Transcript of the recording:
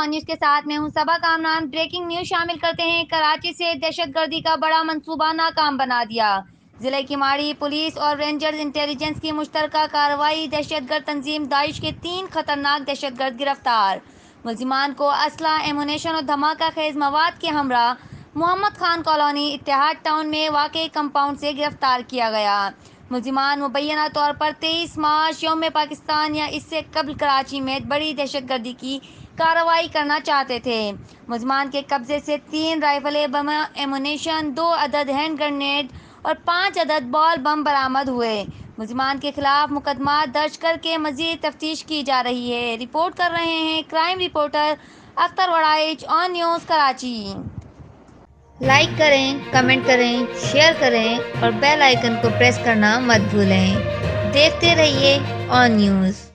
On news के साथ मैं हूं सबा कामरान। ब्रेकिंग न्यूज़ शामिल करते हैं। कराची से दहशतगर्दी का बड़ा मंसूबा नाकाम बना दिया। जिले की माड़ी पुलिस और रेंजर्स इंटेलिजेंस की मुश्तरका कार्रवाई। दहशतगर्द तंजीम दाइश के 3 खतरनाक दहशतगर्द गिरफ्तार। मुलजिमान को असला, एमुनेशन और धमाका खेज मवाद के हमरा मोहम्मद खान कॉलोनी इत्तेहाद टाउन में वाक़ई कंपाउंड से गिरफ्तार किया गया। मुलजिमान मुबैना तौर पर 23 मार्च यौम पाकिस्तान या इससे कबल कराची में बड़ी दहशतगर्दी की कार्रवाई करना चाहते थे। मुलजिमान के कब्जे से 3 राइफलें, बम, एमुनेशन, 2 अदद हैंड ग्रेनेड और 5 अदद बॉल बम बरामद हुए। मुलजिमान के खिलाफ मुकदमा दर्ज करके मजीद तफ्तीश की जा रही है। रिपोर्ट कर रहे हैं crime reporter Akhtar Waraich, on news Karachi. Like करें, कमेंट करें, शेयर करें और बेल आइकन को प्रेस करना मत भूलें। देखते रहिए ऑन न्यूज़।